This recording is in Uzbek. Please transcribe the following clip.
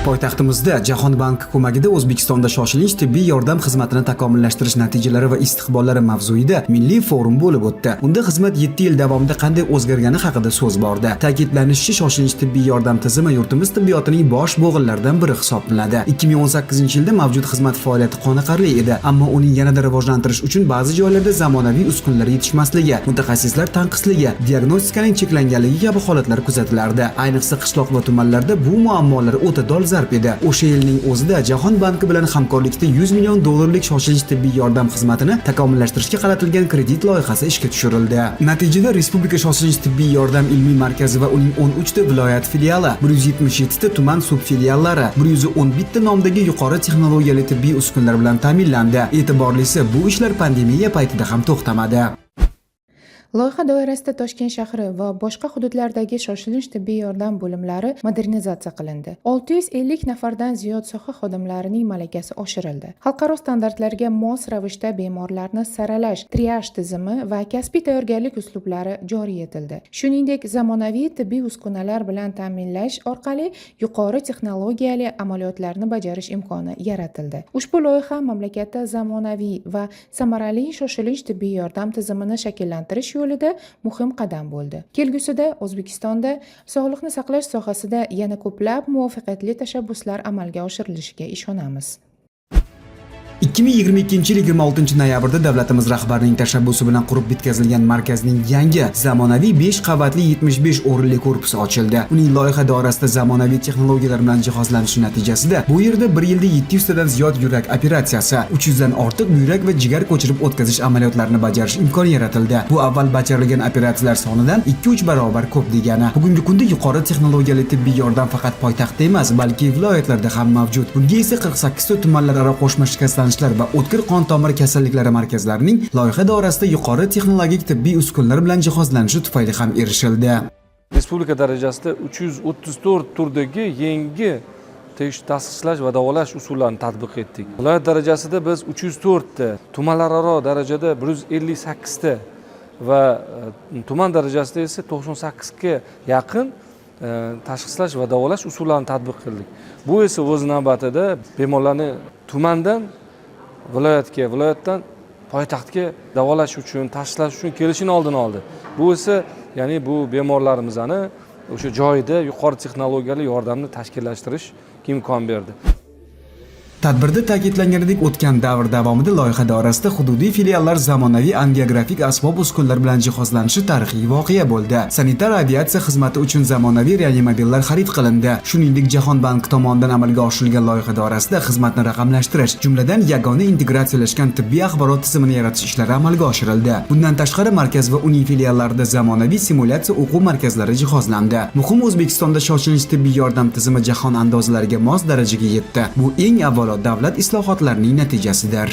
Poytaxtimizda Jahon banki ko'magida O'zbekistonda shoshilinch tibbiy yordam xizmatini takomillashtirish natijalari va istiqbollari mavzuida milliy forum bo'lib o'tdi. Unda xizmat 7 yil davomida qanday o'zgargani haqida so'z bordi. Ta'kidlanishicha, shoshilinch tibbiy yordam tizimi yurtimiz tibbiyotining bosh bo'g'inlaridan biri hisoblanadi. 2018-yilda mavjud xizmat faoliyati qoniqarli edi, ammo uning yanada rivojlantirish uchun ba'zi joylarda zamonaviy uskunalar yetishmasligi, mutaxassislar tanqisligi, diagnostikaning cheklanganligi kabi holatlar kuzatilardi. Ayniqsa qishloq va tumanlarda bu muammolar o'ta dolzarb edi. O'sha yilning o'zida Jahon banki bilan hamkorlikda 100 million dollarlik shoshilinch tibbiy yordam xizmatini takomillashtirishga qaratilgan kredit loyihasi ishga tushirildi. Natijada Respublika shoshilinch tibbiy yordam ilmiy markazi va uning 13 ta viloyat filiali, 177 ta tuman subfiliallari, 111 ta nomdagi yuqori texnologiyali tibbiy uskunalar bilan ta'minlandi. E'tiborlisi, bu ishlar pandemiya paytida ham to'xtamadi. Loyiha doirasida Toshkent shahri va boshqa hududlardagi shoshilinch tibbiy yordam bo'limlari modernizatsiya qilindi. 650 nafardan ziyod soha xodimlarining malakasi oshirildi. Xalqaro standartlarga mos ravishda bemorlarni saralash, triaj tizimi va kasbiy tayyorgarlik uslublari joriy etildi. Shuningdek, zamonaviy tibbiy uskunalar bilan ta'minlash orqali yuqori texnologiyali amaliyotlarni bajarish imkoni yaratildi. Ushbu loyiha mamlakatda zamonaviy va samarali shoshilinch tibbiy yordam tizimini shakllantirish yo'lida muhim qadam bo'ldi. Kelgusida O'zbekistonda sog'liqni saqlash sohasida yana ko'plab muvaffaqiyatli tashabbuslar amalga oshirilishiga ishonamiz. 2022-yil 26 noyabrda davlatimiz rahbarining tashabbusi bilan qurib bitkazilgan markazning yangi zamonaviy 5 qavatli 75 o'rinli korpusi ochildi. Uning loyiha doirasida zamonaviy texnologiyalar bilan jihozlanishi natijasida bu yerda 1 yilda 700 tadan ziyod yurak operatsiyasi, 300 dan ortiq buyrak va jigar ko'chirib o'tkazish amaliyotlarini bajarish imkoni yaratildi. Bu avval bajarilgan operatsiyalar sonidan 2-3 barobar ko'p degani. Bugungi kunda yuqori texnologiyali tibbiy yordam faqat poytaxtda emas, balki viloyatlarda ham mavjud. Bunga esa 48 ta tumanlararo qo'shma shikastlanishlar va o'tkir qon tomiri kasalliklari markazlarining loyiha doirasida yuqori texnologik tibbiy uskunalar bilan jihozlanishi tufayli ham erishildi. Respublika darajasida 334 turdagi yangi tasdiqlash va davolash usullarini tatbiq etdik. Viloyat darajasida biz 304 ta, tumanlararo darajada 158 ta va tuman darajasida esa 98 ga yaqin tashxislash va davolash usullarini tatbiq qildik. Bu esa o'z navbatida bemorlarni tumandan viloyatga, viloyatdan poytaxtga davolash uchun, tashxislash uchun kelishini oldini oldi. Bu esa, ya'ni bu bemorlarimizni o'sha joyida yuqori texnologiyali yordamni tashkillashtirishga imkon berdi. Tadbirda ta'kidlanganidek, o'tgan davr davomida loyiha doirasida hududiy filiallar zamonaviy angiografik asbob uskunalar bilan jihozlanishi tarixiy voqea bo'ldi. Sanitar aviatsiya xizmati uchun zamonaviy reanimobillar xarid qilindi. Shuningdek, Jahon banki tomonidan amalga oshirilgan loyiha doirasida xizmatni raqamlashtirish, jumladan yagona integratsiyalashgan tibbiy axborot tizimini yaratish ishlari amalga oshirildi. Bundan tashqari markaz va uning filiallarida zamonaviy simulyatsiya o'quv markazlari jihozlandi. Muhim, O'zbekistonda shoshilinch tibbiy yordam tizimi jahon andozalariga mos darajaga yetdi. Bu eng avvalo davlat islohotlarining natijasidir.